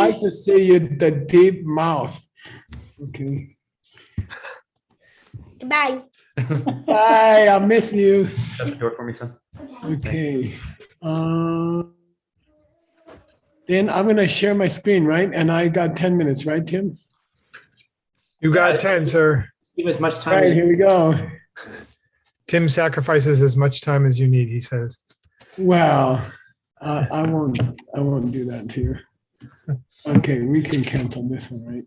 like to see you the deep mouth. Okay. Goodbye. Bye. I'll miss you. Shut the door for me, son. Okay. Then I'm gonna share my screen, right? And I got 10 minutes, right, Tim? You got 10, sir. Give as much All time right, as here we go. Tim sacrifices as much time as you need, he says. Well, I won't do that to you. Okay, we can cancel this one, right?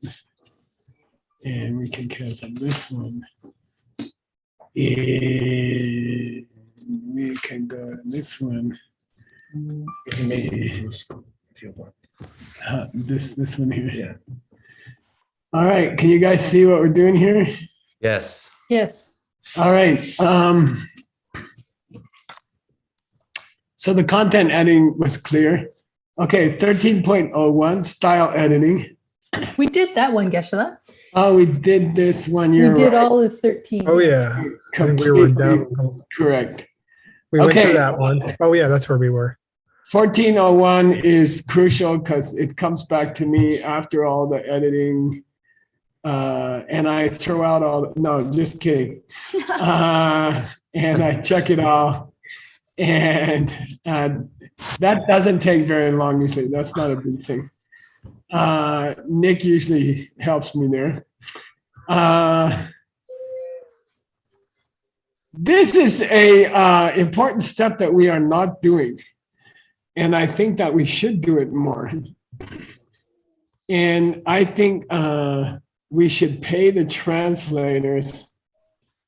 And we can cancel this one. And we can go to this one. This one here. Yeah. All right, can you guys see what we're doing here? Yes. Yes. All right. So the content editing was clear. Okay, 13.01, style editing. We did that one, Geshe-la. Oh, we did this one We year. did all of 13. Oh, yeah. I think we were Completely down. correct. We went Okay. to that one. Oh, yeah, that's where we were. 1401 is crucial because it comes back to me after all the editing. And I throw out all, no, just kidding. And I check it all. And that doesn't take very long usually. That's not a big thing. Nick usually helps me there. This is a important step that we are not doing. And I think that we should do it more. And I think we should pay the translators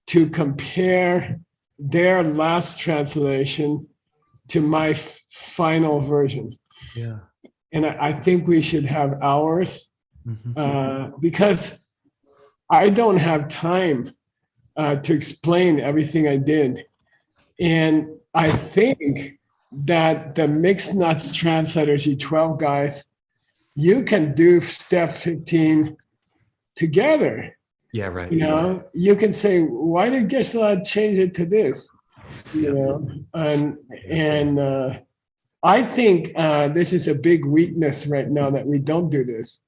to compare their last translation to my final version. Yeah. And I think we should have ours because I don't have time to explain everything I did. And I think that the mixed nuts translators, you 12 guys, you can do step 15 together. Yeah, right. You know, you can say, why did Geshe-la change it to this? You know, and I think this is a big weakness right now that we don't do this.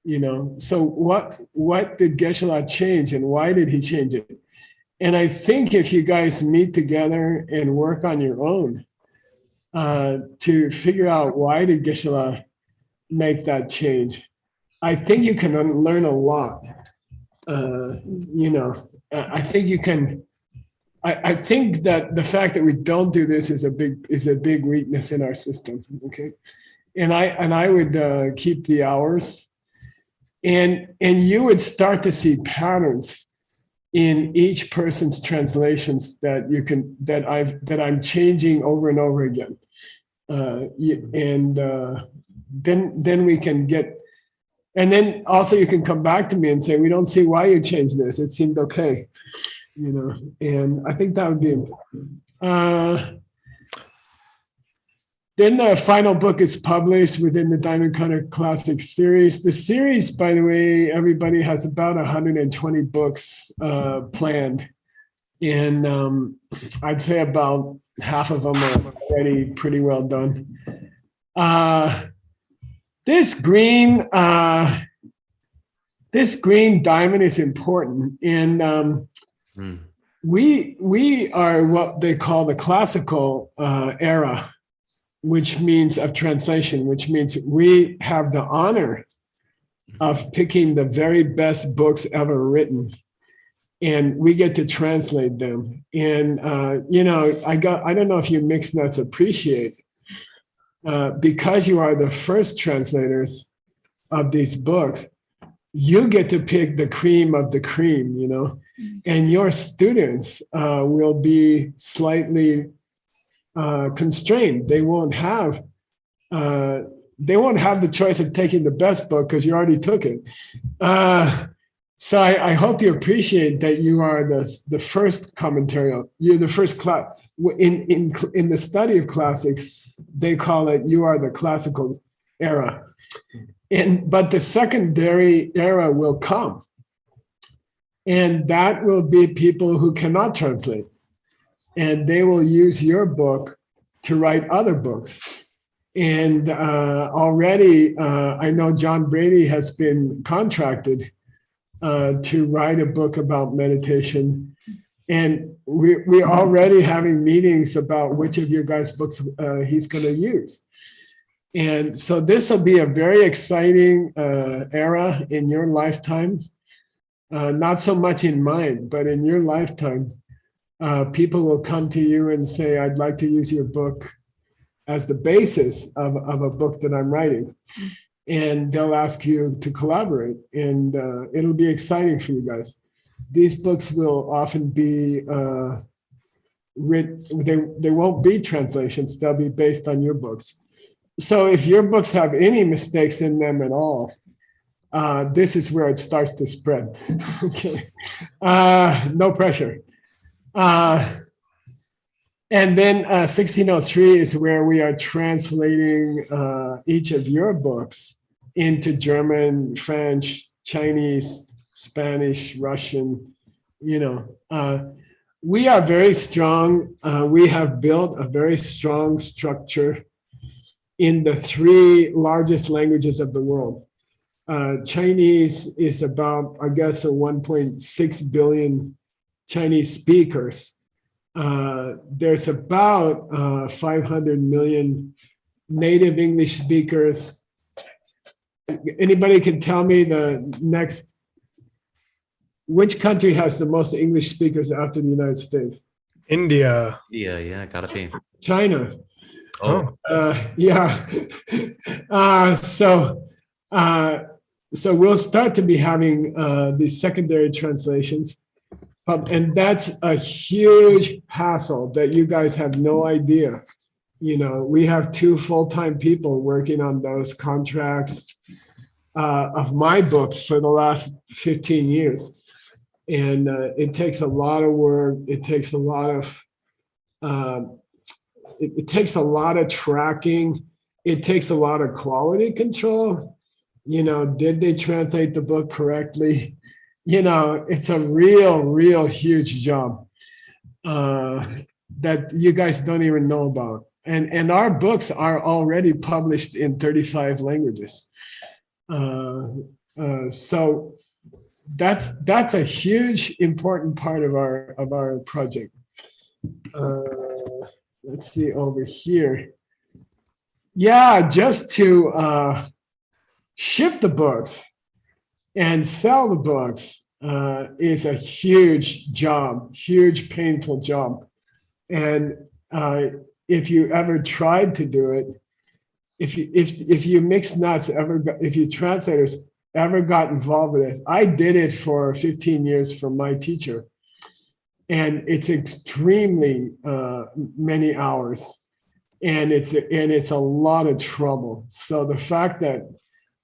You know, so what did Geshe-la change and why did he change it? And I think if you guys meet together and work on your own to figure out why did Geshe-la make that change, I think you can learn a lot. You know, I think you can. I think that the fact that we don't do this is a big weakness in our system. Okay, and I would keep the hours, and you would start to see patterns in each person's translations that I'm changing over and over again, and then we can get. And then also you can come back to me and say, we don't see why you changed this. It seemed okay, you know, and I think that would be important. Then the final book is published within the Diamond Cutter Classic series. The series, by the way, everybody has about 120 books planned. And I'd say about half of them are already pretty well done. This green diamond is important, and we are what they call the classical era, which means of translation, which means we have the honor of picking the very best books ever written, and we get to translate them. And you know, I don't know if you mixed nuts appreciate. Because you are the first translators of these books, you get to pick the cream of the cream, you know, and your students will be slightly constrained. They won't have the choice of taking the best book because you already took it. So I hope you appreciate that you are the first commentary. You're the first class in the study of classics. They call it, you are the classical era. But the secondary era will come. And that will be people who cannot translate. And they will use your book to write other books. And already, I know John Brady has been contracted to write a book about meditation. And we're already having meetings about which of your guys' books he's going to use. And so this will be a very exciting era in your lifetime. Not so much in mine, but in your lifetime, people will come to you and say, I'd like to use your book as the basis of a book that I'm writing. And they'll ask you to collaborate. And it'll be exciting for you guys. These books will often be written, they won't be translations, they'll be based on your books. So if your books have any mistakes in them at all, this is where it starts to spread. Okay, no pressure. And then 1603 is where we are translating each of your books into German, French, Chinese, Spanish, Russian. We are very strong. We have built a very strong structure in the 3 largest languages of the world. Chinese is about, I guess, 1.6 billion Chinese speakers. There's about 500 million native English speakers. Anybody can tell me which country has the most English speakers after the United States? India. Yeah, gotta be. China. Oh, Yeah. So we'll start to be having these secondary translations. And that's a huge hassle that you guys have no idea. We have 2 full-time people working on those contracts of my books for the last 15 years. And it takes a lot of work. It takes a lot of it takes a lot of tracking. It takes a lot of quality control. Did they translate the book correctly? It's a real huge job that you guys don't even know about. And our books are already published in 35 languages. So that's a huge important part of our project. Let's see over here. Yeah, just to ship the books and sell the books is a huge job, huge painful job. And if you ever tried to do it, if you mixed nuts if you translators ever got involved with this, I did it for 15 years from my teacher. And it's extremely many hours, and it's a lot of trouble. So the fact that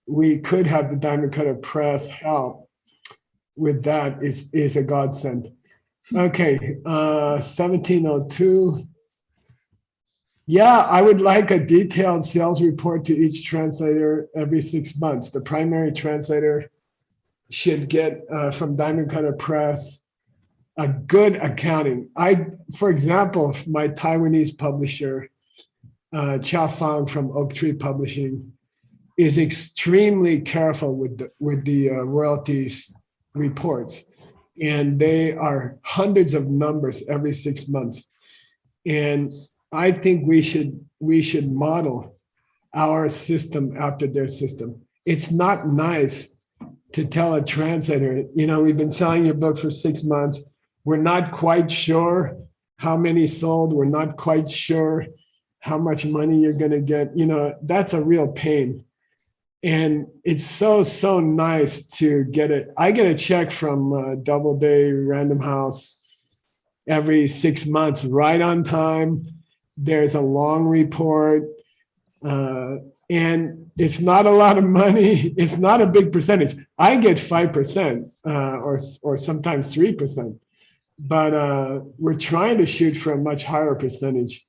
we could have the Diamond Cutter Press help with that is a godsend. Okay, 1702. Yeah, I would like a detailed sales report to each translator every 6 months. The primary translator should get from Diamond Cutter Press a good accounting. For example, my Taiwanese publisher, Chia Fang from Oak Tree Publishing, is extremely careful with the royalties reports, and they are hundreds of numbers every 6 months. And I think we should model our system after their system. It's not nice to tell a translator, we've been selling your book for 6 months. We're not quite sure how many sold. We're not quite sure how much money you're going to get. That's a real pain. And it's so nice to get it. I get a check from Doubleday Random House every 6 months, right on time. There's a long report. And it's not a lot of money. It's not a big percentage. I get 5% or sometimes 3%. But we're trying to shoot for a much higher percentage,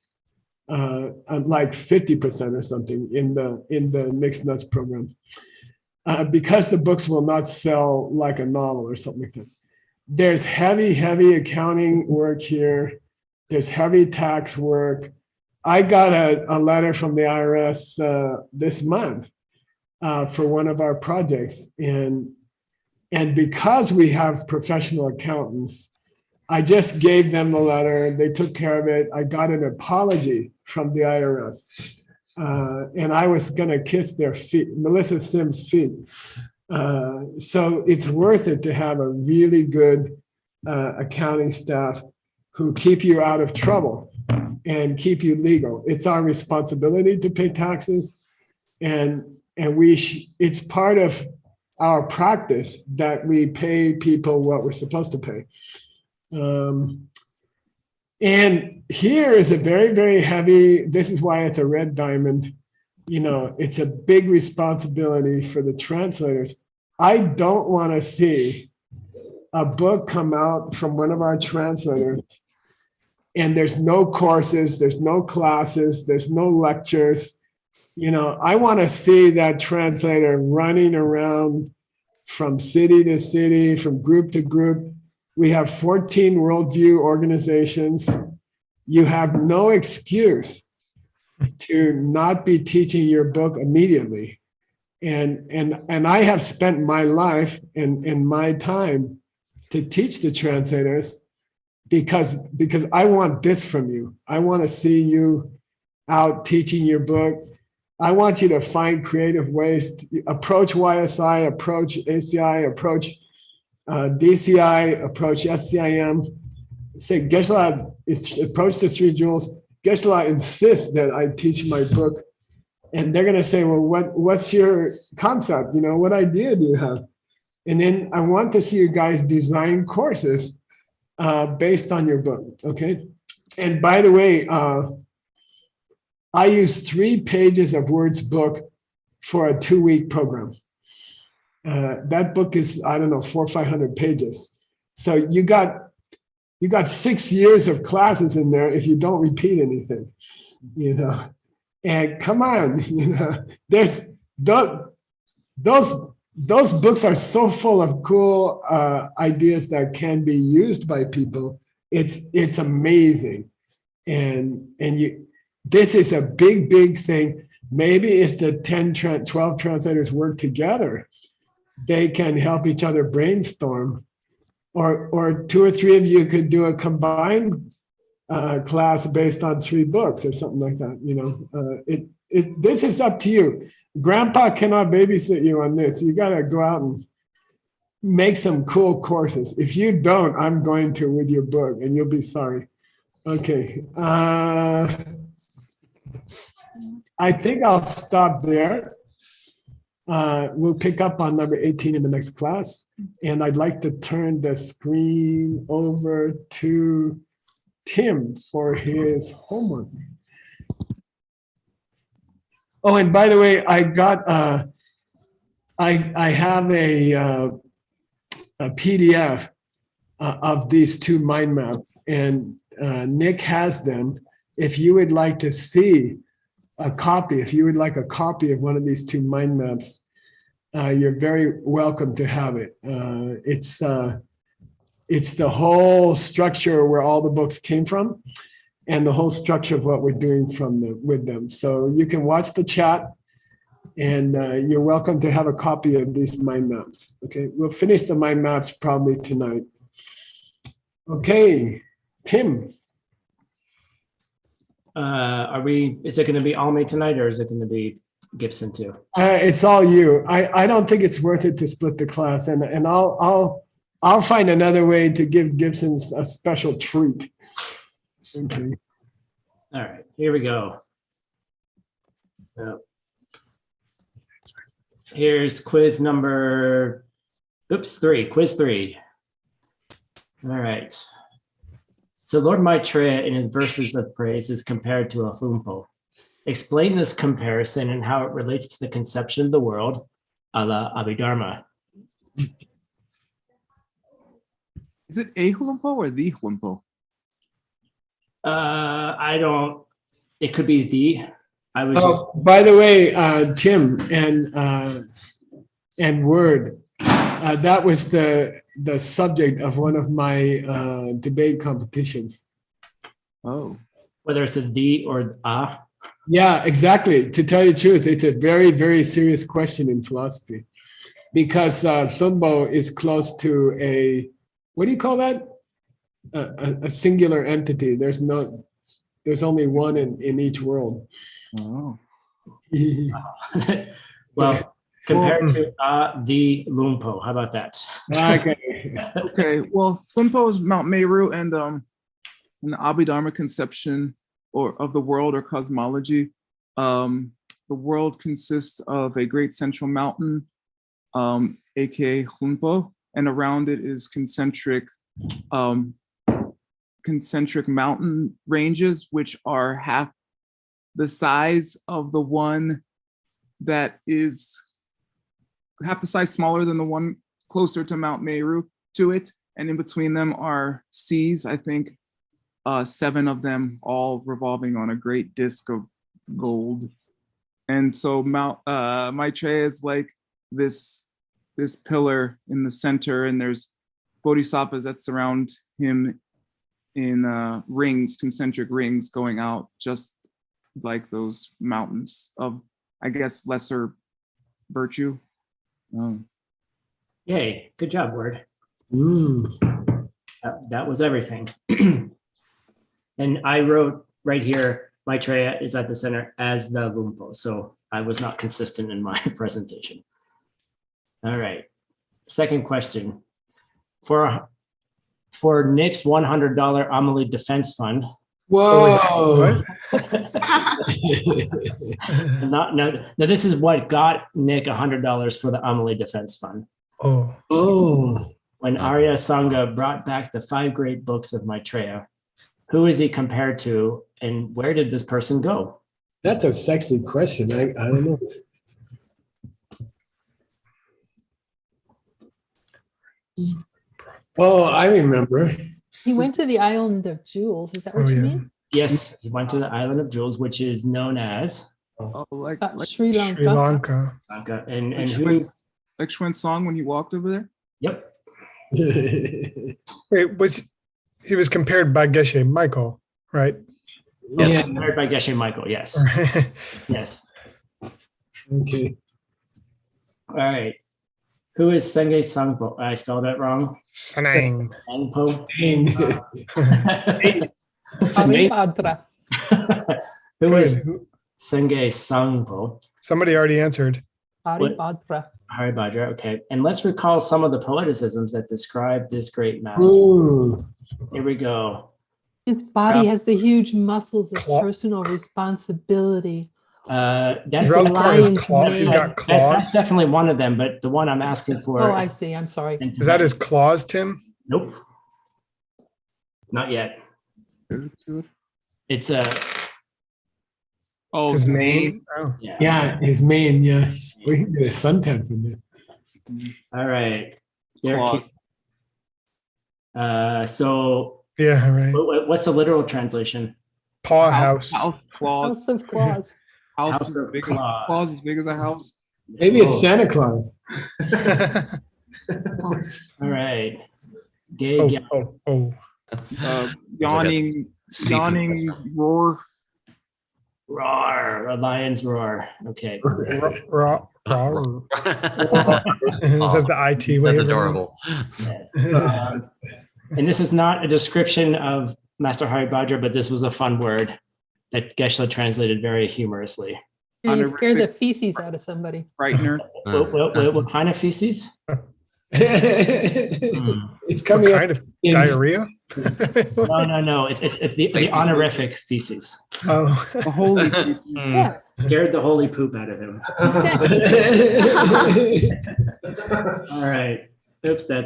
like 50% or something in the Mixed Nuts program, because the books will not sell like a novel or something like that. There's heavy accounting work here. There's heavy tax work. I got a letter from the IRS this month for one of our projects. And because we have professional accountants, I just gave them the letter. They took care of it. I got an apology from the IRS. And I was going to kiss their feet, Melissa Sims' feet. So it's worth it to have a really good accounting staff who keep you out of trouble and keep you legal. It's our responsibility to pay taxes, and it's part of our practice that we pay people what we're supposed to pay. And here is a very, very heavy, this is why it's a red diamond. It's a big responsibility for the translators. I don't want to see a book come out from one of our translators and there's no courses, there's no classes, there's no lectures. I want to see that translator running around from city to city, from group to group. We have 14 worldview organizations. You have no excuse to not be teaching your book immediately. And I have spent my life and my time to teach the translators because I want this from you. I want to see you out teaching your book. I want you to find creative ways to approach YSI, approach ACI, approach DCI, approach SCIM. Say, Geshe-la, approach the 3 jewels. Geshe-la insists that I teach my book. And they're going to say, well, what's your concept? What idea do you have? And then I want to see you guys design courses based on your book, okay? And by the way, I use 3 pages of Word's book for a 2-week program. That book is, I don't know, 400 or 500 pages. So you got 6 years of classes in there if you don't repeat anything, And come on, there's those books are so full of cool ideas that can be used by people. It's amazing, and this is a big thing. Maybe if the 12 translators work together, they can help each other brainstorm, or 2 or 3 of you could do a combined class based on 3 books or something like that. This is up to you. Grandpa cannot babysit you on this. You got to go out and make some cool courses. If you don't, I'm going to with your book, and you'll be sorry. Okay. I think I'll stop there. We'll pick up on number 18 in the next class. And I'd like to turn the screen over to Tim for his homework. Oh, and by the way, I got I have a PDF of these 2 mind maps, and Nick has them. If you would like to see a copy, if you would like a copy of one of these 2 mind maps, you're very welcome to have it. It's the whole structure where all the books came from, and the whole structure of what we're doing with them. So you can watch the chat, and you're welcome to have a copy of these mind maps. Okay, we'll finish the mind maps probably tonight. Okay, Tim. Is it going to be Alme tonight, or is it going to be Gibson too? It's all you. I don't think it's worth it to split the class, and I'll find another way to give Gibson a special treat. Okay. All right, here we go. Here's quiz number, 3, quiz 3. All right. So Lord Maitreya in his verses of praise is compared to a Humpo. Explain this comparison and how it relates to the conception of the world, a la Abhidharma. Is it a Hulumpo or the Hulumpo? It could be the, by the way, Tim and Word, that was the subject of one of my debate competitions. Oh. Whether it's a the or a. Yeah, exactly. To tell you the truth, it's a very, very serious question in philosophy because Thumbo is close to a, what do you call that? A singular entity. There's only one in each world. Oh. Well, compared to the Lumpo. How about that? Okay. Okay. Well, Flimpo is Mount Meru, and in the Abhidharma conception or of the world or cosmology, the world consists of a great central mountain, aka Humpo, and around it is concentric mountain ranges, which are half the size of the one that is half the size smaller than the one closer to Mount Meru to it. And in between them are seas, I think 7 of them, all revolving on a great disk of gold. And so Mount Maitreya is like this pillar in the center, and there's bodhisattvas that surround him in rings, concentric rings going out, just like those mountains of, I guess, lesser virtue. Yay, good job, Word. Mm. That was everything. And I wrote right here, Maitreya is at the center as the Lumpo, so I was not consistent in my presentation. All right, second question. For Nick's $100 Amelie Defense Fund. Whoa. No, this is what got Nick $100 for the Amelie Defense Fund. Oh, Oh. When Arya Sangha brought back the 5 great books of Maitreya, who is he compared to, and where did this person go? That's a sexy question. I don't know. Oh, I remember. He went to the island of jewels. Is that what Oh, you yeah. mean? Yes, he went to the Island of Jewels, which is known as Like Sri Lanka. Sri Lanka. Lanka. And Like who's, like Xuan Song when he walked over there. yep, Wait, he was compared by Geshe Michael, right? Yeah. married by Geshe Michael, yes, yes. Okay. All right. Who is Senge Sangpo? I spelled that wrong. Sanang. Sangpo. Dang. Snake. Haribhadra. Who Good. is Senge Sangpo? Somebody already answered. Haribhadra. Haribhadra, okay. And let's recall some of the poeticisms that describe this great master. Ooh. Here we go. His body has the huge muscles of Claw. personal responsibility. That, He's Lion's claw. He's mane. got that's claws. definitely one of them, but the one I'm asking for. Oh, I see. I'm sorry. in Is that his Tibetan- claws, Tim? Nope. Not yet. It's a, Oh, His mane? Oh. yeah. Yeah, his main, yeah. We can get a suntan from this. All right. There. Claws. So Yeah, right. what's the literal translation? Paw house. House claws. House of claws. House House as of big claws. as claws as big as a house. Maybe it's Santa Claus. All right. Gay Oh, gal- oh, oh. Yawning roar. roar, a lion's roar. Okay. Raw. Is that the IT way? That's of it? adorable. Yes. And this is not a description of Master Haribhadra, but this was a fun word that Geshe translated very humorously. And you scare the Honorific. feces out of somebody. Frightener. What kind of feces? It's What coming up. kind of in- diarrhea? No. It's the Lazy honorific feces. Oh. The holy. Yeah. Scared the holy poop out of him. All right. Oops, all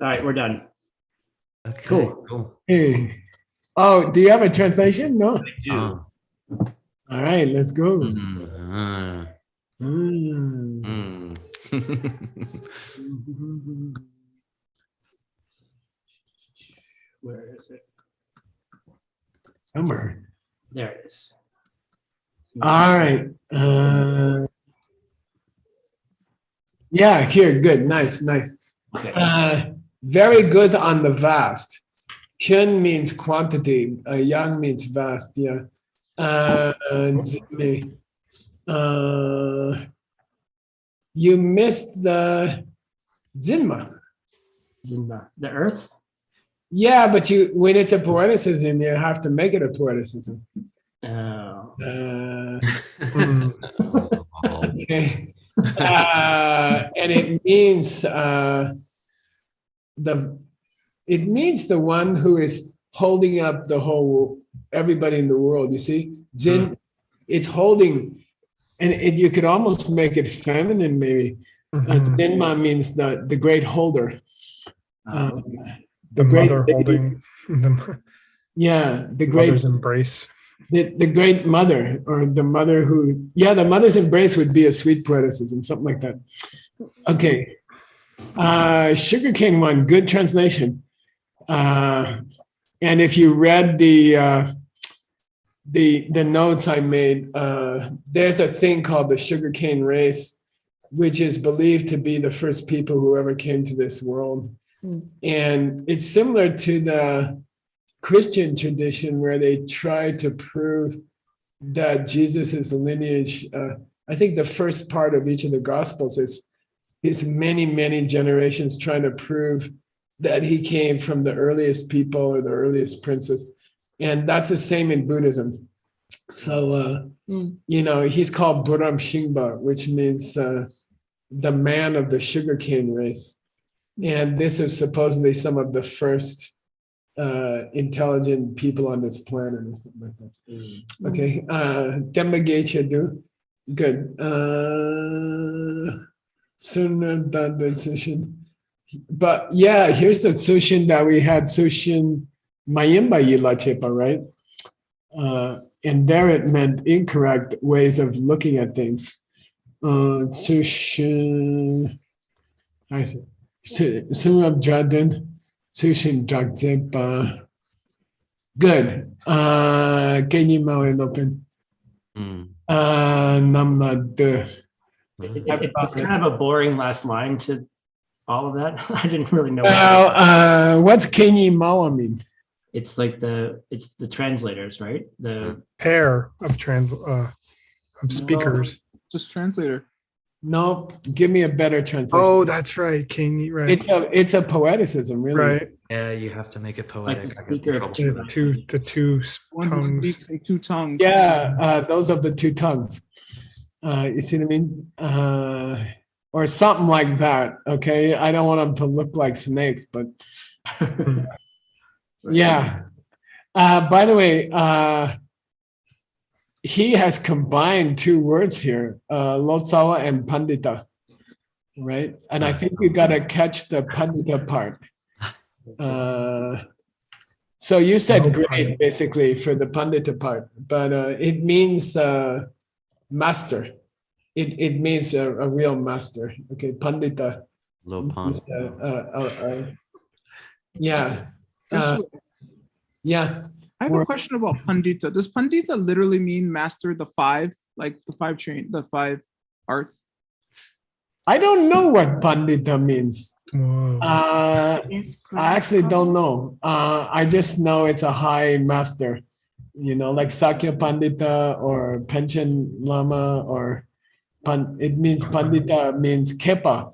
right, we're done. Okay, Cool. Hey. Oh, do you have a translation? No. Oh. All right, let's go. Mm. Mm. Mm. Where is it? Somewhere. There it is. All right. Yeah, here, good, nice. Okay. Very good on the vast. Kyun means quantity. Yang means vast. Yeah. Zimi. You missed the Zinma. Zinma. The Earth. Yeah, but when it's a poeticism, you have to make it a poeticism. Oh. Hmm. Okay. And it means the one who is holding up the whole everybody in the world. You see, Zin, it's holding, and you could almost make it feminine, maybe. Mhm. Zinma means the great holder. Oh. The great mother lady. holding the Yeah, the great mother's embrace. the great mother, or the mother who, yeah, the mother's embrace would be a sweet poeticism, something like that. Okay. Sugarcane one, good translation. And if you read the notes I made, there's a thing called the sugarcane race, which is believed to be the first people who ever came to this world. And it's similar to the Christian tradition where they try to prove that Jesus's lineage. I think the first part of each of the Gospels is many generations trying to prove that he came from the earliest people or the earliest princes, and that's the same in Buddhism. So he's called Buram Shingba, which means the man of the sugarcane race, and this is supposedly some of the first intelligent people on this planet or something like that. Okay. Demagecha do. Good. Sooner than the session. But yeah, here's the sushin that we had, sushin mayimba yila chepa, right? And there it meant incorrect ways of looking at things. Sushin, I see. Sunab Draden. Sushin Dragzepa. Good. Kenyi Maui Lopen. Namna. It's kind of a boring last line to all of that. I didn't really know. Well, what's Kenyi Mawa mean? It's like the translators, right? The Pair of speakers. Just translator. No, give me a better translation. Oh, that's right, King. Right. It's a poeticism, really. Right. Yeah, you have to make it like poetic. the I got in speaker of trouble for that. The two One who tongues. speaks in two tongues. Yeah, those of the two tongues. You see what I mean? Or something like that. Okay, I don't want them to look like snakes, but yeah. By the way, he has combined two words here, Lotsawa and Pandita, right? And I think you got to catch the Pandita part. So you said great, basically, for the Pandita part, but it means master. It means a real master. Okay, Pandita. Lopan. Yeah. Yeah. I have a question about Pandita. Does Pandita literally mean master the five, like the five arts? I don't know what Pandita means. Whoa. I actually don't know. I just know it's a high master, like Sakya Pandita or Panchen Lama, or it means Pandita means Kepa,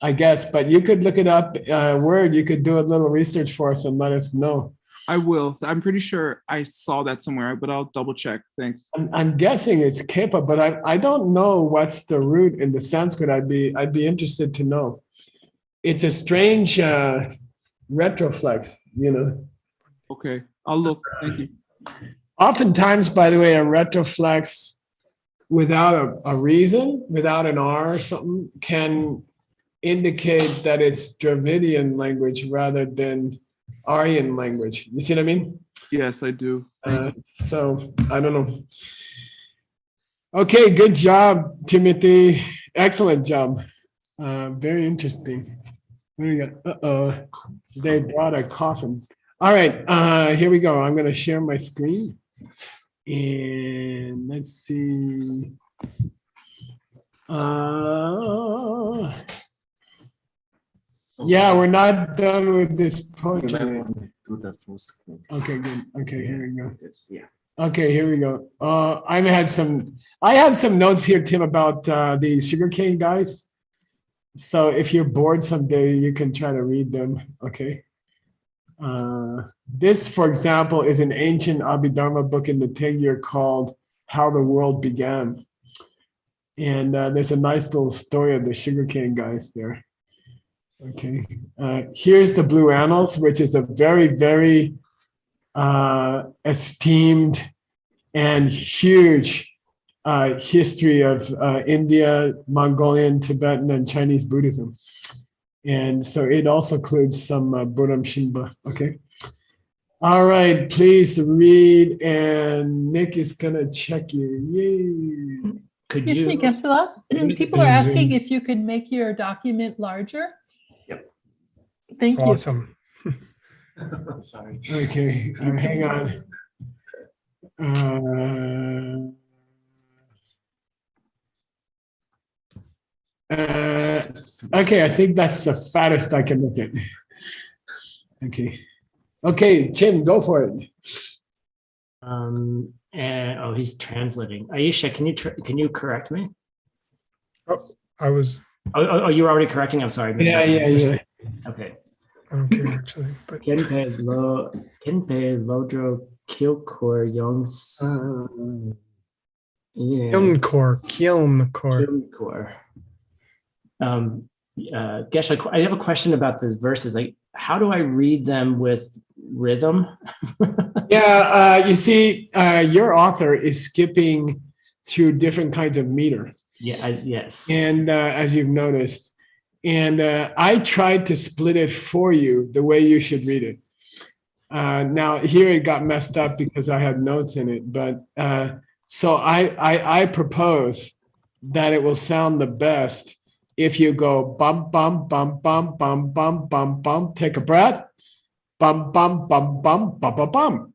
I guess. But you could look it up, word. You could do a little research for us and let us know. I will. I'm pretty sure I saw that somewhere, but I'll double check. Thanks. I'm guessing it's Kepa, but I don't know what's the root in the Sanskrit. I'd be interested to know. It's a strange retroflex, Okay, I'll look. Thank you. Oftentimes, by the way, a retroflex without a reason, without an R or something, can indicate that it's Dravidian language rather than Aryan language. You see what I mean? Yes, I do. Thank you. So I don't know. Okay, good job, Timothy. Excellent job. Very interesting. They brought a coffin. All right, here we go. I'm going to share my screen. And let's see. Yeah, we're not done with this poetry. Do the first click. Okay, good. Okay, here we go. Yeah. Okay, here we go. I had some notes here, Tim, about the sugarcane guys. So if you're bored someday, you can try to read them. Okay. This, for example, is an ancient Abhidharma book in the Tengir called How the World Began. And there's a nice little story of the sugarcane guys there. Okay. Here's the Blue Annals, which is a very, very esteemed and huge history of India, Mongolian, Tibetan, and Chinese Buddhism. And so it also includes some Buddham Shinba. Okay. All right, please read, and Nick is gonna check you. Yay. Could Excuse me, you, Geshe-la. People are asking if you could make your document larger. Yep. Thank you. Awesome. Sorry. Okay, hang on. Okay, I think that's the fattest I can make it. Okay. Okay, Jim, go for it. and, oh, he's translating. Aisha, can you correct me? I was, Oh, you were already correcting. I'm sorry. I missed that. Yeah. Okay. I don't care actually, but Kenpe Lodro Kilkor Youngs. Yeah. Kiln core. Kilkor. Gesh, I have a question about these verses. Like, how do I read them with rhythm? Yeah, you see, your author is skipping through different kinds of meter. Yeah, yes. And as you've noticed, and I tried to split it for you the way you should read it. Now here it got messed up because I had notes in it, but so I propose that it will sound the best if you go bum bum bum bum bum bum bum bum, take a breath, bum bum bum bum bum bum bum.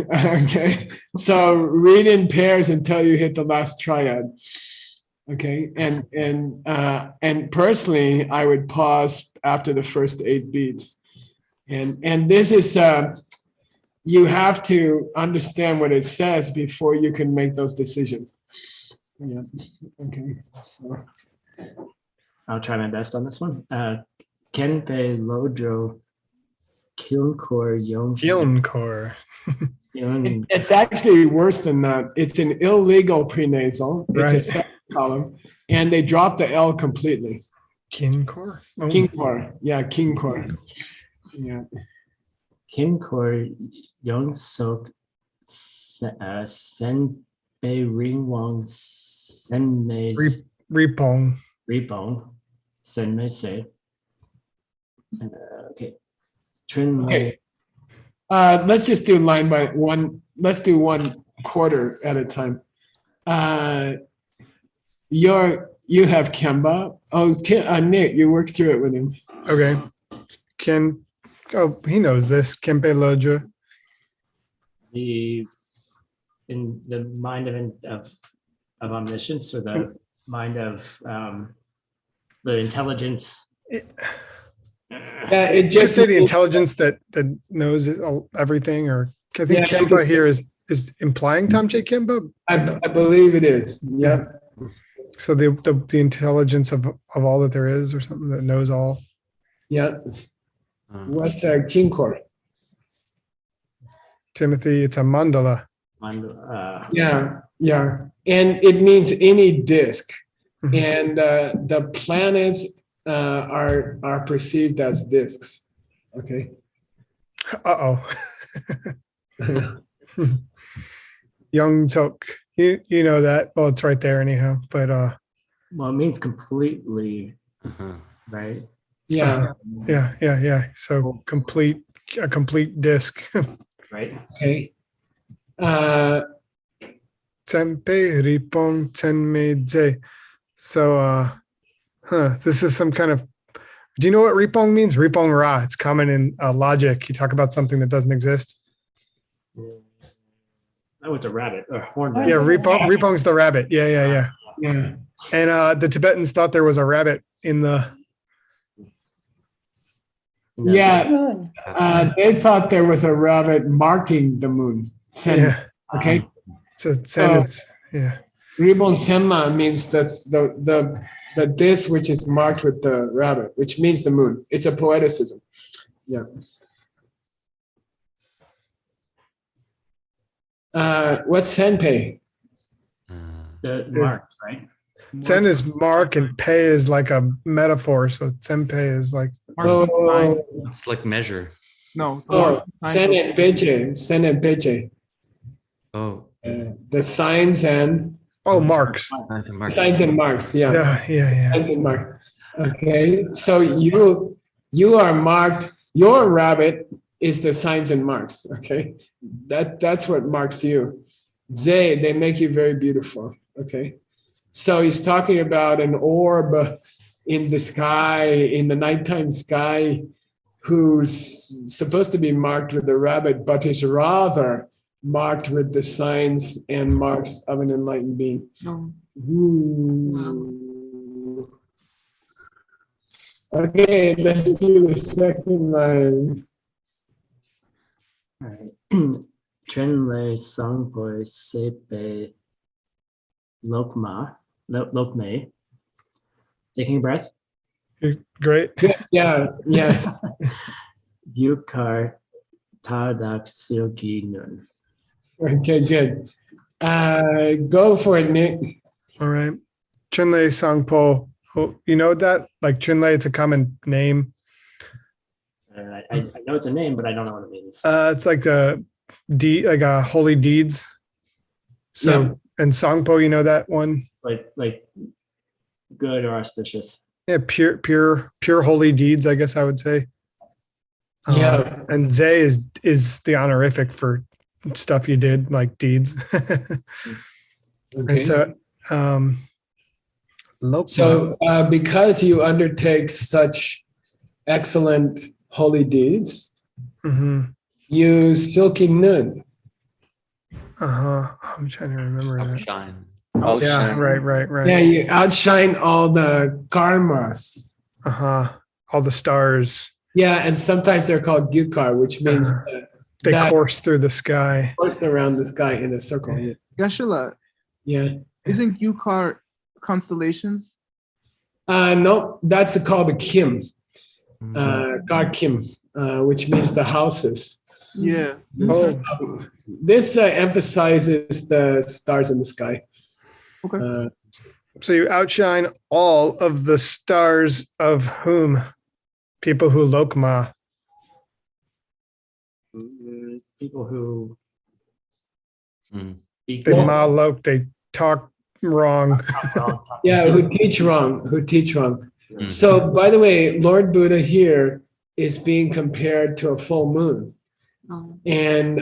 Okay, so read in pairs until you hit the last triad. Okay, and personally, I would pause after the first 8 beats, and this is you have to understand what it says before you can make those decisions. Yeah. Okay. So. I'll try my best on this one. Kenpe Lodro Kilkor Youngs. Kiln core. It's actually worse than that. It's an illegal prenasal. It's Right. a second column, and they dropped the L completely. Kin core. Oh, King core. Yeah, king core. Yeah. Kinkor Youngsok Senpe Ringwang Senme Repong. Ribong Senme Se. Okay. Trin Okay. Let's just do line by one. Let's do 1/4 at a time. You have Kemba. Oh, Nick, you worked through it with him. Okay. He knows this. Kempe Loja. In the mind of omniscience, or the mind of the intelligence. Yeah, it Just say the means- intelligence that knows everything, or I think Yeah, Kemba here is implying Tamche Kemba. I believe it is. Yeah. So the intelligence of all that there is, or something that knows all. Yeah. Um, What's a king core? Timothy, it's a mandala. Yeah. And it means any disk. Mhm. And the planets are perceived as disks. Okay. Uh-oh. Young Sok. You know that. Well, it's right there anyhow. But Well, it means completely, uh-huh. right? Yeah. yeah. So a complete disc. Right. Okay. Tempe ripon tenmedze. So this is some kind of, do you know what ripong means? Ripong ra. It's common in logic. You talk about something that doesn't exist. Oh, it's a rabbit or horned Yeah, rabbit. ripong's the rabbit. Yeah. Yeah. And the Tibetans thought there was a rabbit in the You know, Yeah, Moon. they thought there was a rabbit marking the moon. Sen, Yeah. okay. So sen is, yeah. Ribon Senma means the this which is marked with the rabbit, which means the moon. It's a poeticism. Yeah. What's senpei? the mark, right? Sen is mark and pei is like a metaphor. So senpei is like, Marks and signs. It's like measure. No. Oh, marks and signs sen and beje, sen and beje. Oh, The signs and marks. signs and marks. signs and marks. Yeah. Yeah. Signs and marks. Okay. So you are marked. Your rabbit is the signs and marks. Okay. That's what marks you. They make you very beautiful. Okay. So he's talking about an orb in the sky, in the nighttime sky, who's supposed to be marked with the rabbit, but is rather marked with the signs and marks of an enlightened being. No. Ooh. Okay, let's do the second line. All right. Trenle Songpoi Sepe Lokme. Taking a breath. Great. Yeah. Yukar Tadak Silki Nun. Okay, good. Go for it, Nick. All right. Chunlei Sangpo. Oh, you know that? Like Chunlei, it's a common name. I know it's a name, but I don't know what it means. It's like a holy deeds. So Yeah. and Sangpo, you know that one? It's like good or auspicious. Yeah, pure holy deeds, I guess I would say. Yeah. And Zay is the honorific for stuff you did, like deeds. Okay. And so Lokma. So, because you undertake such excellent holy deeds, Mhm. you silky nun. I'm trying to remember that. Outshine. Yeah, right. Yeah, you outshine all the karmas. All the stars. Yeah, and sometimes they're called gyukar, which means They that course through the sky. course around the sky in a circle. Yeah. Geshe-la, Yeah. isn't Yukar constellations? No, that's called the Kim, Mm. Gar Kim, which means the houses. Yeah. Oh, This emphasizes the stars in the sky. Okay. so you outshine all of the stars of whom? People who Lokma. People who Mm. speak They Well- ma lok, they talk wrong. Yeah, who teach wrong. Mm. So, by the way, Lord Buddha here is being compared to a full moon. And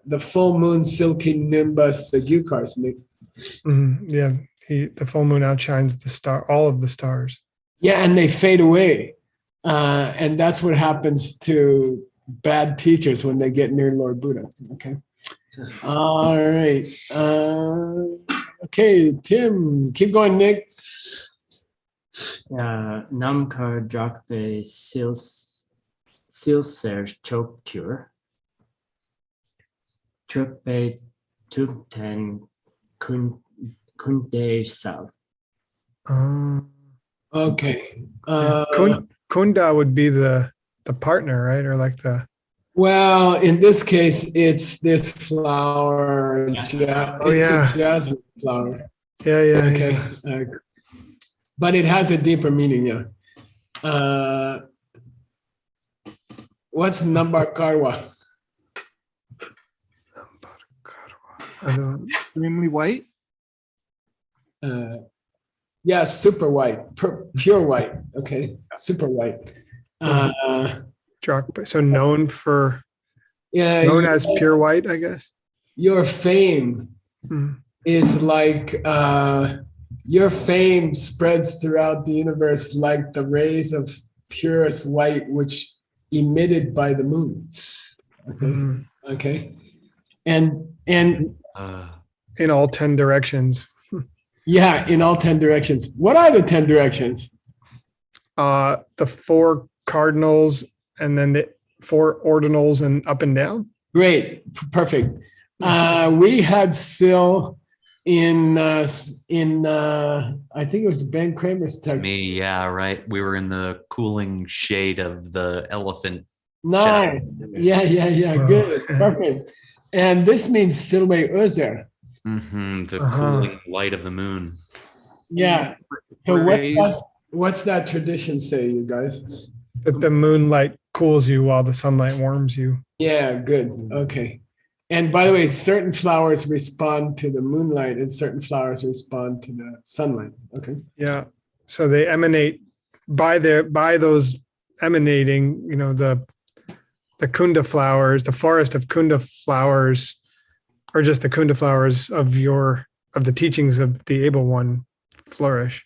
the full moon silky nimbus, the Yukars. Yeah, the full moon outshines the star, all of the stars. Yeah, and they fade away. And that's what happens to bad teachers when they get near Lord Buddha. Okay. All right. Okay, Tim, keep going, Nick. Namkar Drakbe Silser Chokur. Trukbe Tukten Kunde Sal. Okay. Kunda would be the partner, right? Or like the Well, in this case, it's this flower. It's yeah. a jasmine flower. yeah. Okay. But it has a deeper meaning, yeah. What's Nambar Karwa? I don't- Extremely white. Yeah, super white, pure white. Okay, super white. So known Yeah, as pure white, I guess. your fame Mhm. is like your fame spreads throughout the universe like the rays of purest white, which emitted by the moon. Okay, Mhm. okay, and In all 10 directions. yeah, in all 10 directions. What are the 10 directions? The 4 cardinals and then the 4 ordinals and up and down. Great, perfect. We had Sil in I think it was Ben Kramer's text. Me, yeah, right. We were in the cooling shade of the elephant. Nice. Yeah. Wow. Good. Perfect. And this means Silwe Uzer. The Uh-huh. cooling light of the moon. Yeah. So Rays. what's that tradition say, you guys? That the moonlight cools you while the sunlight warms you. Yeah, good. Okay. And by the way, certain flowers respond to the moonlight and certain flowers respond to the sunlight. Okay. Yeah. So they emanate by those emanating, the kunda flowers, the forest of kunda flowers, or just the kunda flowers of the teachings of the able one flourish.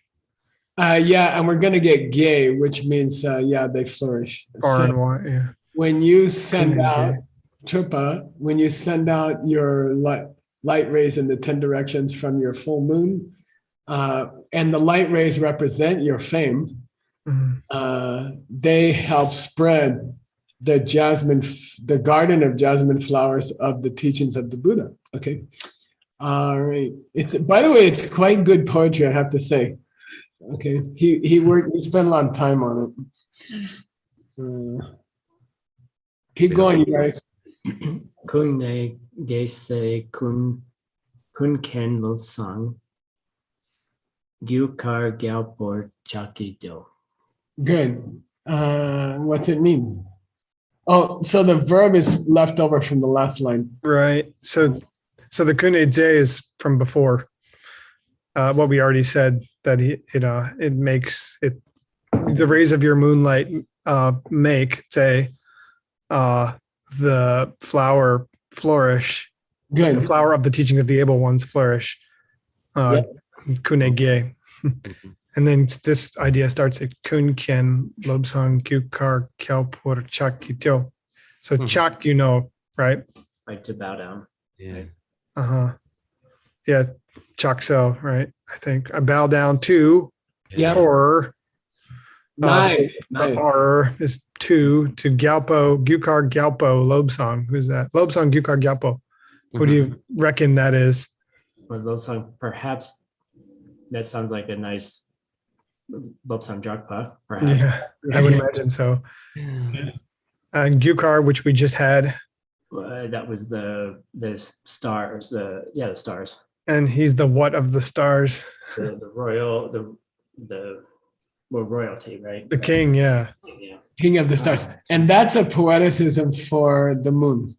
Yeah, and we're gonna get gay, which means they flourish. Far So and wide, yeah. when you send Kunda out gay. Tupa, when you send out your light rays in the 10 directions from your full moon, and the light rays represent your fame, they help spread the garden of jasmine flowers of the teachings of the Buddha. Okay. All right. By the way, it's quite good poetry, I have to say. Okay. He spent a lot of time on it. Keep going, you guys. Kun ne gese kun ken lo sang. Gyukar gyalpor chaki do. Good. What's it mean? Oh, so the verb is left over from the last line. Right. So the kunedze is from before. What we already said, that it makes it, the rays of your moonlight make the flower flourish. Good. The flower of the teaching of the able ones flourish. Kunege. And then this idea starts at Kunkien Lobsang Kyukar Kelpur Chakito. So chak, right? Right, to bow down. Yeah. Yeah, chaksel, right? I think I bow down to Yeah. horror. Nice. Horror is to Gyalpo, Gyukar Gyalpo, Lobsang. Who's that? Lobsang Gyukar Gyalpo. Who do you reckon that is? Well, Lobsang, perhaps that sounds like a nice Lobsang Drakpa, perhaps. Yeah, I would imagine so. And Gyukar, which we just had, That was the stars, the stars. and he's the what of the stars? The royal, royalty, right? The king, yeah. Yeah. King of the stars. And that's a poeticism for the moon.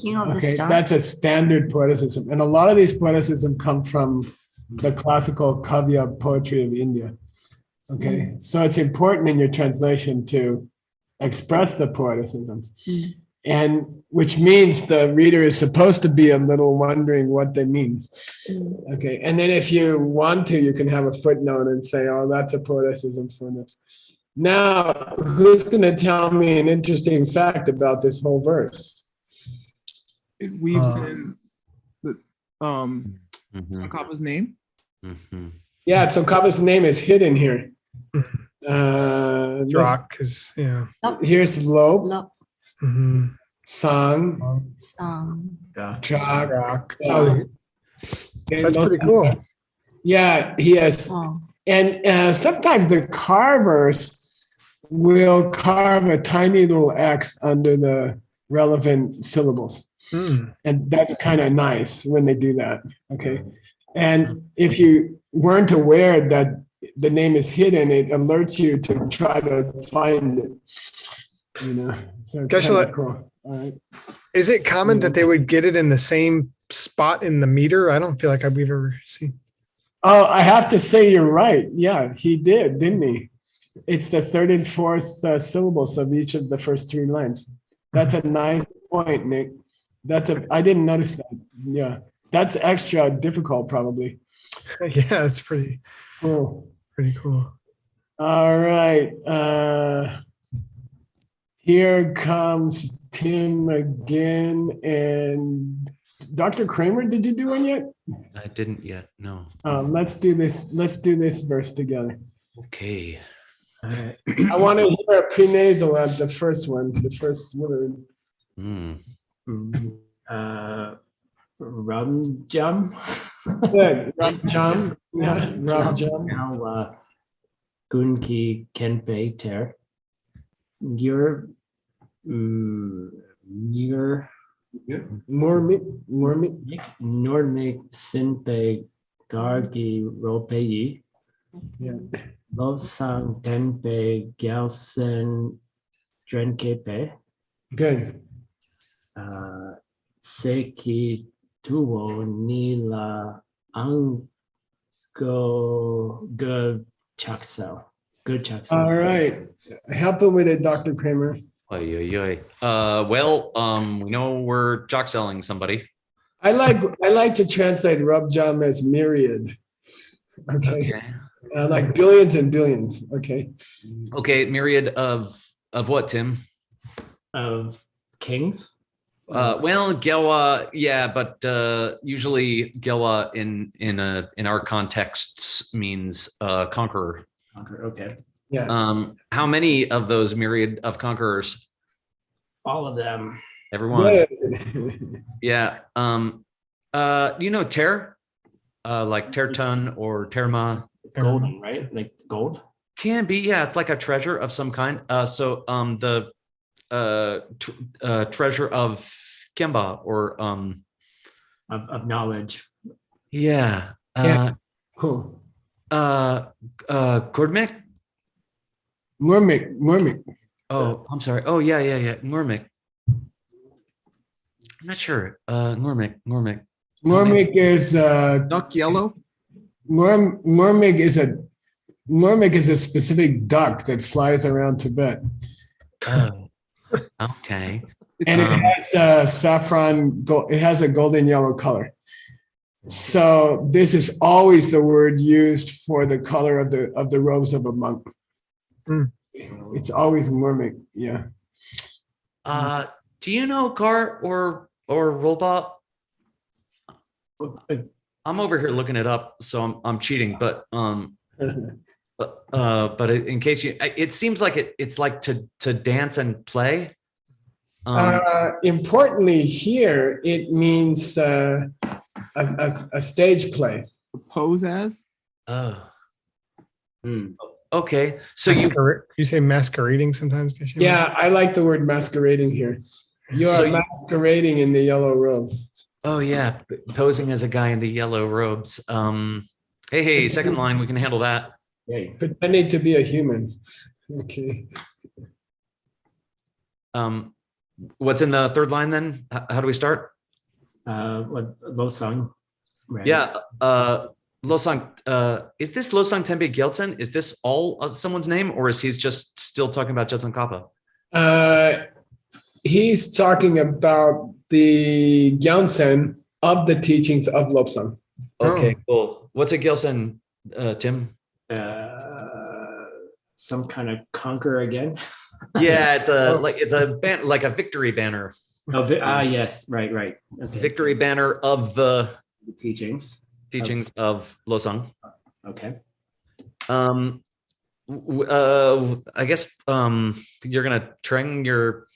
King of the Okay, Stars. that's a standard poeticism. And a lot of these poeticism come from the classical Kavya poetry of India. Okay, so it's important in your translation to express the poeticism. And which means the reader is supposed to be a little wondering what they mean. Okay, and then if you want to, you can have a footnote and say, oh, that's a poeticism for this. Now, who's going to tell me an interesting fact about this whole verse? It weaves in the Tsongkhapa's name. Yeah, Tsongkhapa's name is hidden here. Drak is, yeah. Here's Lob, Lo- Sang, Yeah. Chak. Drak. Oh, that's pretty cool. Yeah, he has. oh, And sometimes the carvers will carve a tiny little X under the relevant syllables. And that's kind of nice when they do that. Okay. And if you weren't aware that the name is hidden, it alerts you to try to find it. So it's Geshe-la, kinda cool. All right. is it common that they would get it in the same spot in the meter? I don't feel like I've ever seen. Oh, I have to say you're right. Yeah, he did, didn't he? It's the third and fourth syllables of each of the first 3 lines. That's a nice point, Nick. I didn't notice that. Yeah, that's extra difficult, probably. Yeah, it's pretty Cool. cool. All right. Here comes Tim again. And Dr. Kramer, did you do one yet? I didn't yet. No. Let's do this. Let's do this verse together. Okay. All right. I want to hear a prenasal at the first one, the first word. Mm. Rum jum. Good, Rob Jum. Yeah, Rob Jum. Now, Gunki Kenpei Ter. Your your Mormit. Nordic Sinpei Gargi Ropei. Yeah. Losang Tenpei Gelsen Drenkepe. Good. Seki Tuo Nila Ango Good Chaksel. Good Chaksel. All right. Help him with it, Dr. Kramer. Oy, oy, oy. Well, we know we're jock selling somebody. I like to translate Rob Jum as myriad. Okay. Okay. Like billions and billions. Okay. Okay, myriad of what, Tim? Of kings. Well, Gelwa, yeah, but usually Gelwa in our contexts means conqueror. Okay. Yeah. How many of those myriad of conquerors? All of them. Everyone. Good. Yeah. You know Ter? Like Tertun or Terma. Golden, right? Like gold. Can be, yeah. It's like a treasure of some kind. So the treasure of Kemba or Of knowledge. yeah. Yeah. Cool. Kordmik? Mormik. Oh, I'm sorry. Oh, yeah. Normik. I'm not sure. Normik. Mormik is Duck yellow. Mormik is a specific duck that flies around Tibet. Oh, okay. And it has saffron gold, it has a golden yellow color. So this is always the word used for the color of the robes of a monk. Mm. It's always Mormik. Yeah. Do you know Gar or Rolbot? I'm over here looking it up, so I'm cheating, but in case it seems like it's like to dance and play. Importantly here, it means a stage play. Pose as. Oh, Hmm. okay. So you say masquerading sometimes, Geshe-la? Yeah, I like the word masquerading here. You are masquerading in the yellow robes. oh yeah, posing as a guy in the yellow robes. Hey, second line, we can handle that. Yay. Pretending to be a human. Okay. What's in the third line then? How do we start? What Losang? Right. Yeah, Losang. Is this Losang Tempe Gelsen? Is this all someone's name, or is he just still talking about Jetson Kappa? He's talking about the Gyaltsen of the teachings of Lobsang. Okay, cool. What's a Gelsen, Tim? Some kind of conquer again. Yeah, it's a victory banner. Oh, yes, right. Okay. Victory banner of the Teachings of Losang. Okay. I guess you're gonna tring your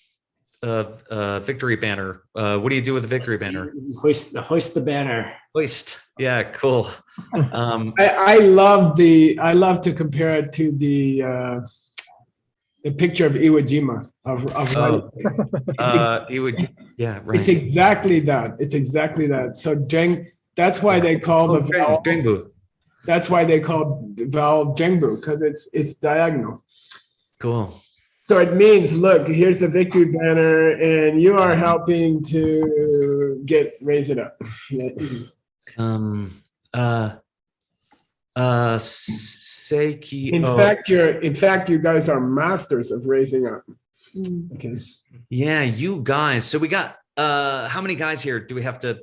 victory banner. What do you do with the victory banner? Hoist the banner. Hoist. Yeah, cool. I love to compare it to the picture of Iwo Jima he would. Yeah, right. It's exactly that. So that's why they call the vowel. Dengbu. That's why they call the vowel Jengbu, because it's diagonal. Cool. So it means, look, here's the victory banner, and you are helping to raise it up. Seiki. In fact, you guys are masters of raising up. Okay. Yeah, you guys. So we got how many guys here do we have to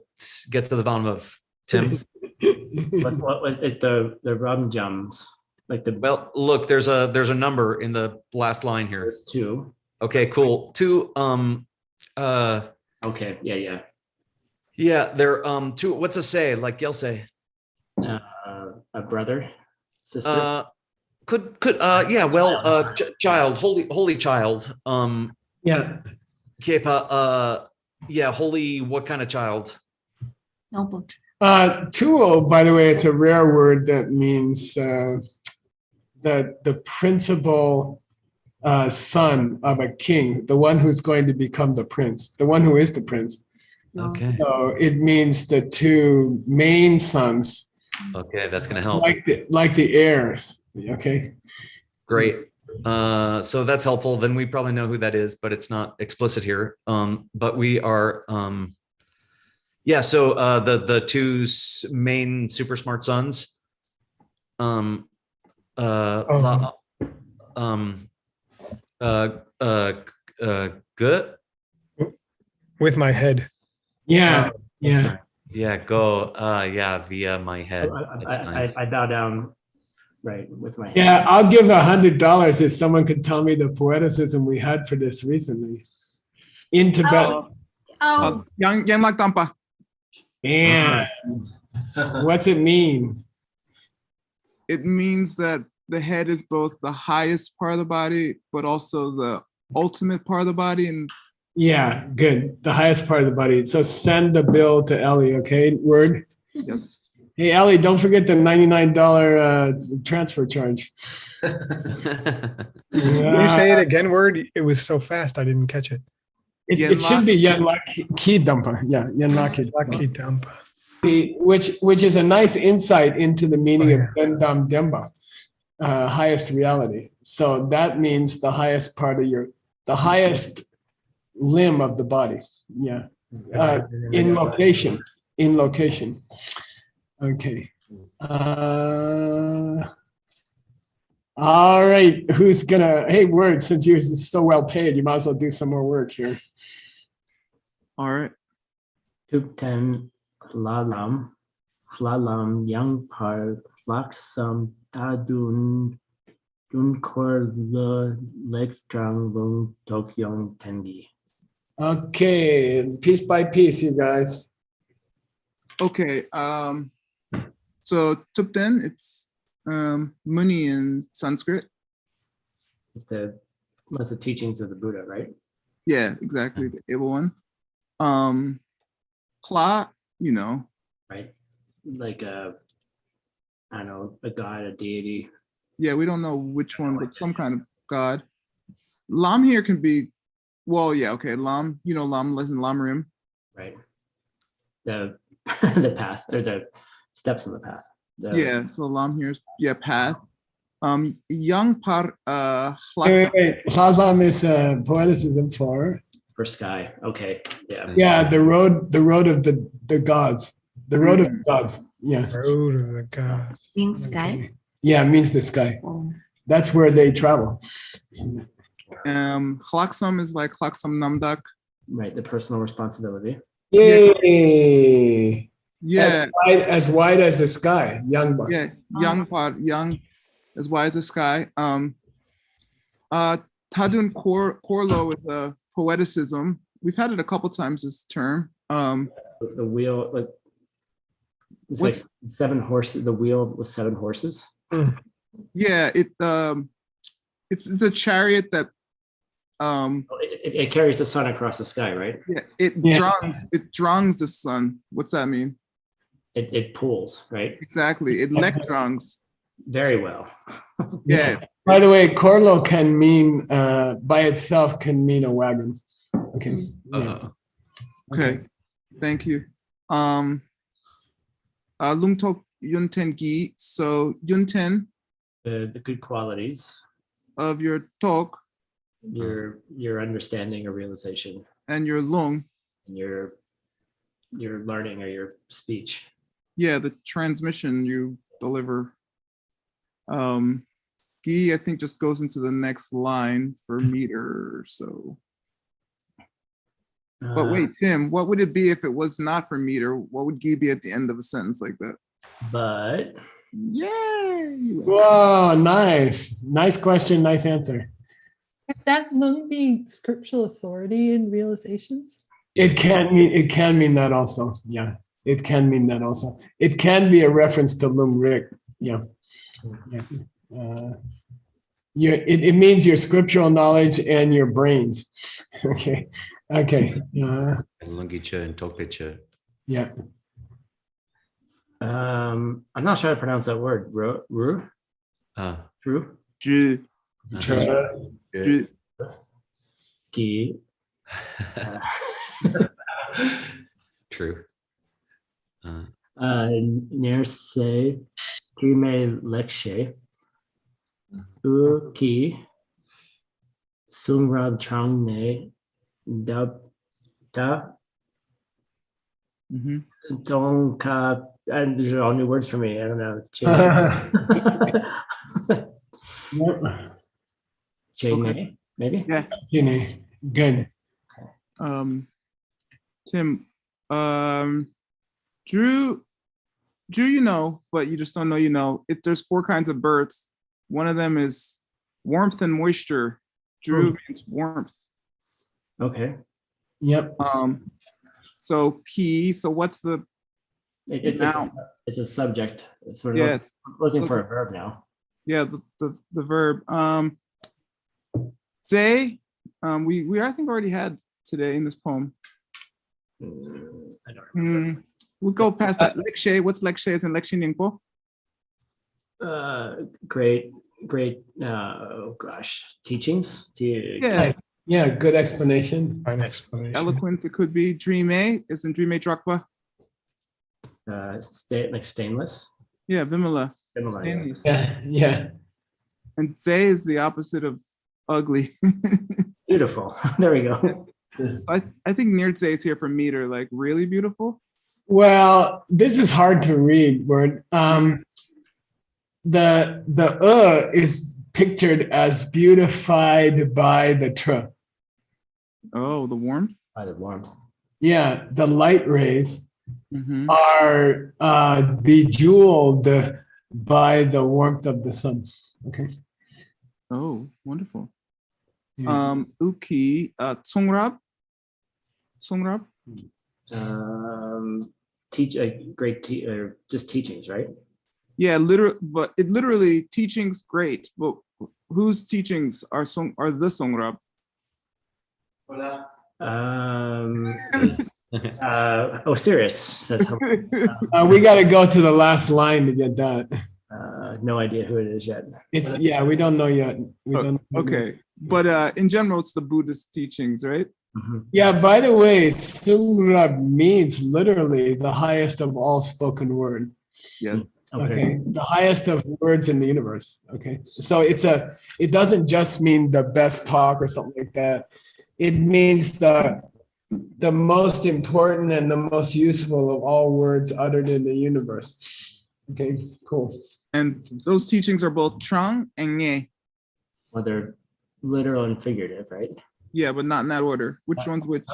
get to the bottom of, Tim? What is the rum jums? Like Well, look, there's a number in the last line here. there's two. Okay, cool. Two. Okay. Yeah. Yeah, they're two. What's a say? Like you'll say. A brother, sister. Yeah, well, child, holy child. Yeah. Kepa, yeah, holy, what kind of child? Tuo, by the way, it's a rare word that means the principal son of a king, the one who's going to become the prince, the one who is the prince. Okay. So it means the two main sons, Okay, that's gonna help. like the heirs. Okay. Great. So that's helpful. Then we probably know who that is, but it's not explicit here. But we are, yeah. So the two main super smart sons, good. With my head. Yeah. That's Yeah. nice. Yeah. Go. Yeah. Via my head. That's nice. I bow down, right, with my hand. Yeah. I'll give $100 if someone could tell me the poeticism we had for this recently in Tibet. Yang Lak Tampa. Man, what's it mean? It means that the head is both the highest part of the body, but also the ultimate part of the body. And Yeah, good. The highest part of the body. So send the bill to Ellie, okay? Word. yes, Hey, Ellie, don't forget the $99 transfer charge. Can you say it again, word? It was so fast I didn't catch it. It should be Yenlaki Dumpa. Yeah, Yenlaki. Lucky Dampa. Which is a nice insight into the meaning of Oh, Bendam Demba, highest reality. So that means the highest part of the highest limb of the body. Yeah. In location. Okay. All right. Who's gonna, hey, Word, since you're so well paid, you might as well do some more work here. all right. Tupten Hlalam Yang Par Laksam Tadun Dunkor Le Lekstrang Lung Tokyong Tengi. Okay, piece by piece, you guys. Okay. So Tupten, it's Muni in Sanskrit. It's what's the teachings of the Buddha, right? Yeah, exactly. The able one. Kla, you know. Right. Like I don't know, a god, a deity. Yeah, we don't know which one, but some kind of god. Lam here can be, well, yeah, okay. Lam, you know, Lam lives in Lamrim. Right. The the path or the steps on the path. Yeah, so Lam here is, yeah, path. Yang Par Wait. Chazam is poeticism for sky. Okay. yeah, the road of the gods. The road of the gods. Yeah. Road of the gods. Means sky. Okay. Yeah, it means the sky. Oh. That's where they travel. Chlaksam is like Chlaksam Namdak. Right. The personal responsibility. Yay! Yeah, As wide as the sky, young buck. yeah, Yang Par, Yang as wide as the sky. Tadun Korlo is a poeticism. We've had it a couple times, this term. The wheel, like it's What- like 7 horses. The wheel with 7 horses. Yeah, it's a chariot that It carries the sun across the sky, right? yeah, Yeah. it drongs the sun. What's that mean? It pulls, right? Exactly. It lectrongs. Very well. Yeah. By the way, Corlo can mean by itself can mean a wagon. Okay. Yeah. Okay. Thank you. Lungtok Yunten Gi. So Yunten The good qualities, of your talk your understanding or realization, and your lung. and your learning or your speech. Yeah, the transmission you deliver. Gi, I think, just goes into the next line for meter. So, but wait, Tim, what would it be if it was not for meter? What would Gi be at the end of a sentence like that? But Yay! Whoa, nice. Nice question, nice answer. Could that lung be scriptural authority in realizations? It can mean that also. Yeah. It can mean that also. It can be a reference to Lung Rik. Yeah. Yeah. it means your scriptural knowledge and your brains. Okay. Okay. Lungicha and Tokpicha. Yeah. I'm not sure how to pronounce that word. Ru? True? Ju, ju, Ki. True. Nerse. Kime lekshe. U ki. Sungrab changne. Dab. Da. mhm. Donka. And these are all new words for me. I don't know. Chain, maybe? Yeah. Good. Tim, Drew, you know, but you just don't know, you know, there's 4 kinds of births. One of them is warmth and moisture. Drew means warmth. Okay. Yep. So P, so what's the noun? It's a subject. It's sort of Yes. looking for a verb now. Yeah, the verb. Say, we I think already had today in this poem. I don't remember. We'll go past that. Lekshe, what's lekshe as in lekshe ningpo? Great, oh gosh, teachings. Yeah, Yeah. Good explanation. Fine explanation. eloquence, it could be. Dream A, is in Dream A Drakpa. Like stainless. Yeah, Vimala. Similar, yeah. Stainless. Yeah. Yeah. And Zay is the opposite of ugly. Beautiful. There we go. I think near Zay is here for meter, like really beautiful. Well, this is hard to read. Word. The is pictured as beautified by the tr. Oh, the warmth. By the warmth. Yeah, the light rays Mhm. are bejeweled by the warmth of the sun. Okay. Oh, wonderful. Yeah. Uki, Tsongrab. Tsongrab. Teach a or just teachings, right? Yeah, but it literally teachings great, but whose teachings are the Songrab? Osiris says, We got to go to the last line to get that. no idea who it is yet. We don't know yet. We don't know. Okay, but in general, it's the Buddhist teachings, right? Mhm. Yeah, by the way, Sungrab means literally the highest of all spoken word. Yes. Okay. The highest of words in the universe. Okay. So it doesn't just mean the best talk or something like that. It means the most important and the most useful of all words uttered in the universe. Okay, cool. And those teachings are both Trang and Nye. Well, they're literal and figurative, right? Yeah, but not in that order. Which one's which?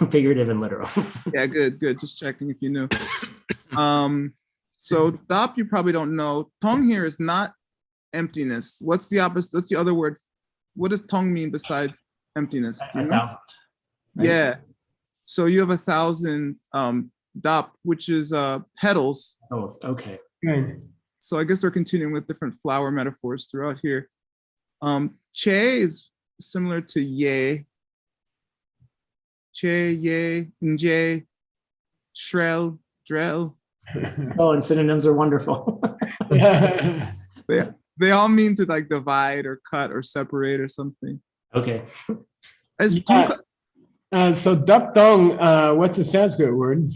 Figurative and literal. Yeah, good. Just checking if you knew. So Dap, you probably don't know. Tong here is not emptiness. What's the opposite? What's the other word? What does Tong mean besides emptiness? Do you know? 1,000. Right? Yeah. So you have 1,000 Dap, which is petals. Oh, okay. Good. So I guess they're continuing with different flower metaphors throughout here. Che is similar to ye. Che, ye, nje, shrel, drel. Oh, and synonyms are wonderful. They all mean to like divide or cut or separate or something. Okay. As Yeah. So Daptong, what's the Sanskrit word?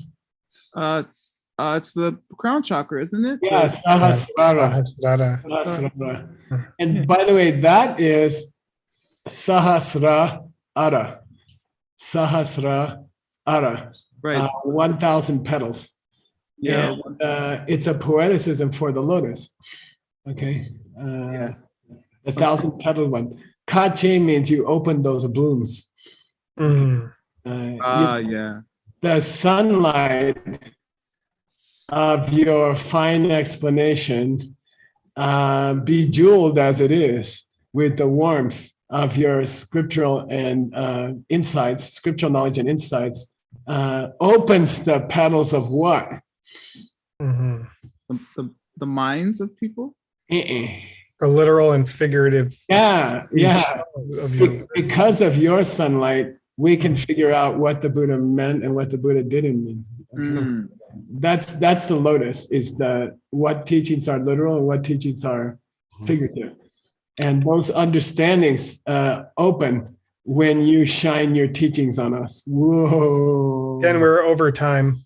it's the crown chakra, isn't it? Yeah, Sahasrara. Sahasrara. Sahasrara. And by the way, that is Sahasra Ara. Sahasra Ara. Right. 1,000 petals. Yeah. And, it's a poeticism for the lotus. Okay. Yeah. The 1,000 petal one. Kache means you open those blooms. Mm. Yeah. The sunlight of your fine explanation, bejeweled as it is with the warmth of your scriptural and insights, scriptural knowledge and insights, opens the petals of what? Mhm. The minds of people. A literal and figurative. Yeah, yeah. Of your, Because of your sunlight, we can figure out what the Buddha meant and what the Buddha didn't mean. Mm. That's the lotus, is the what teachings are literal and what teachings are figurative. And those understandings open when you shine your teachings on us. Whoa. again, we're over time.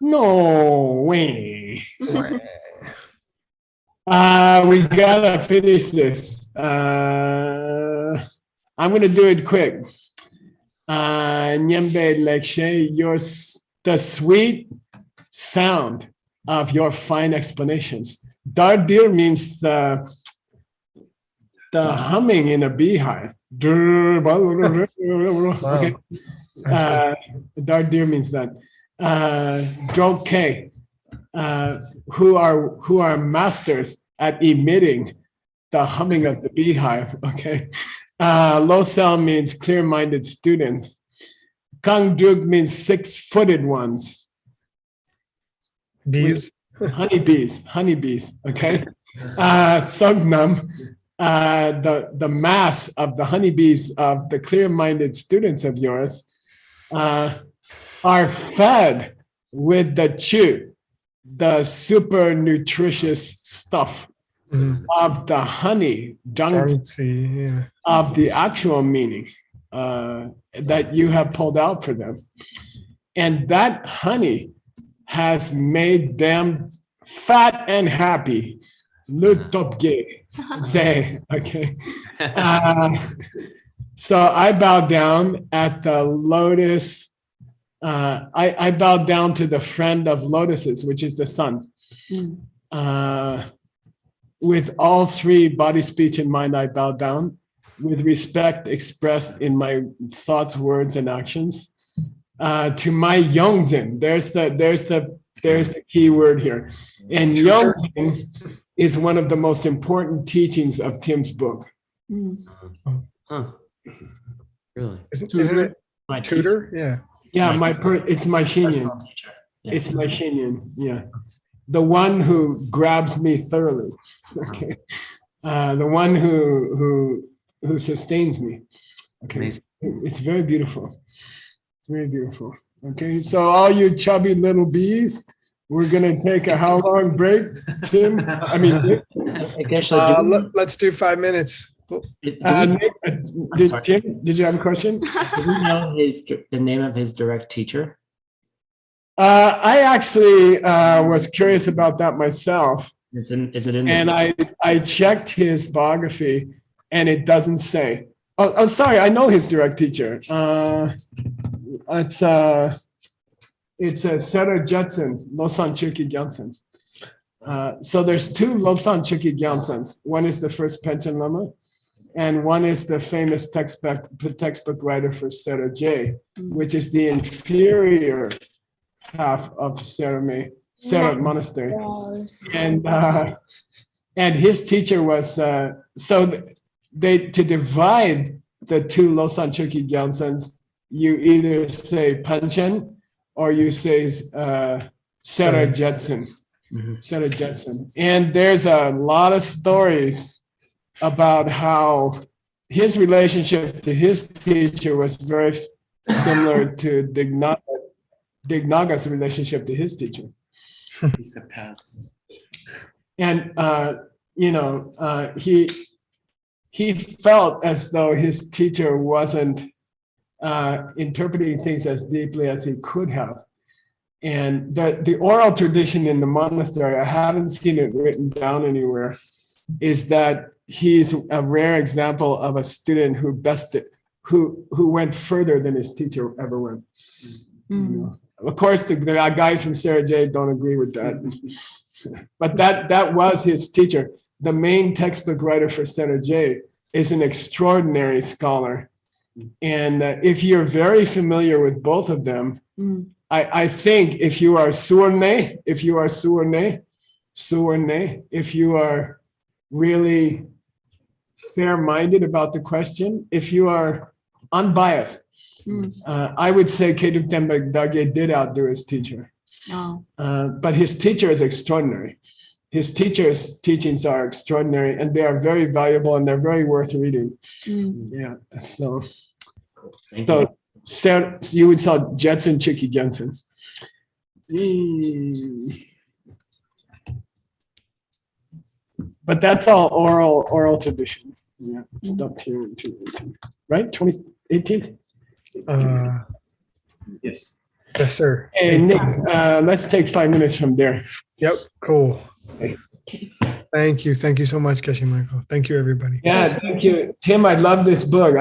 No way. We gotta finish this. I'm gonna do it quick. Nyembe lekshe, the sweet sound of your fine explanations. Dardir means the humming in a beehive. Okay. Dardir means that. Droke, who are masters at emitting the humming of the beehive. Okay. Losel means clear-minded students. Kangdug means six-footed ones. Bees. Honeybees. Okay. Sognam, the mass of the honeybees of the clear-minded students of yours are fed with the chu, the super nutritious stuff of the honey, Yeah. of the actual meaning that you have pulled out for them. And that honey has made them fat and happy. Okay. So I bow down at the lotus. I bow down to the friend of lotuses, which is the sun. With all three, body, speech, and mind, I bow down with respect expressed in my thoughts, words, and actions. To my Yongzin, there's the key word here. And Yongzin is one of the most important teachings of Tim's book. Huh. Really? Isn't it My tutor? Yeah. Yeah, it's my personal Shinyan. teacher. Yeah. It's my Shinyan, yeah. The one who grabs me thoroughly. Okay. The one who sustains me. Okay. Amazing. It's very beautiful. It's very beautiful. Okay. So all you chubby little bees, we're gonna take a how long break, Tim? I mean, Nick? Geshe, Let's do 5 minutes. Nick, sorry. Tim, did you have a question? do we know the name of his direct teacher? I actually was curious about that myself. Is it in? And I checked his biography, and it doesn't say. Oh, sorry, I know his direct teacher. It's Sarah Judson, Losan Chuki Gyaltsen. So there's two Losan Chuki Gyaltsens. One is the first Panchen Lama, and one is the famous textbook writer for Sarah J, which is the inferior half of Sarah Monastery. And his teacher was to divide the two Losan Chuki Gyaltsens, you either say Panchen or you say Sarah Judson. Sarah Judson. And there's a lot of stories about how his relationship to his teacher was very similar to Dignaga's relationship to his teacher. He's a past. And he felt as though his teacher wasn't interpreting things as deeply as he could have. And the oral tradition in the monastery, I haven't seen it written down anywhere, is that he's a rare example of a student who went further than his teacher ever went. Of course, the guys from Sarah J don't agree with that. But that was his teacher. The main textbook writer for Sarah J is an extraordinary scholar. And if you're very familiar with both of them, I think if you are Suwarne, if you are really fair-minded about the question, if you are unbiased, I would say Keduk Tenbek Dage did outdo his teacher. But his teacher is extraordinary. his teachings are extraordinary, and they are very valuable, and they're very worth reading. Yeah. So Thank you. so Sam, you would saw Jetson Chicky Jensen. But that's all oral tradition. Yeah, stopped here in 2018, right? 2018. Yes. Yes, sir. Hey, Nick, let's take 5 minutes from there. Yep. Cool. Okay. Thank you. Thank you so much, Geshe Michael. Thank you, everybody. Yeah, thank you. Tim, I love this book.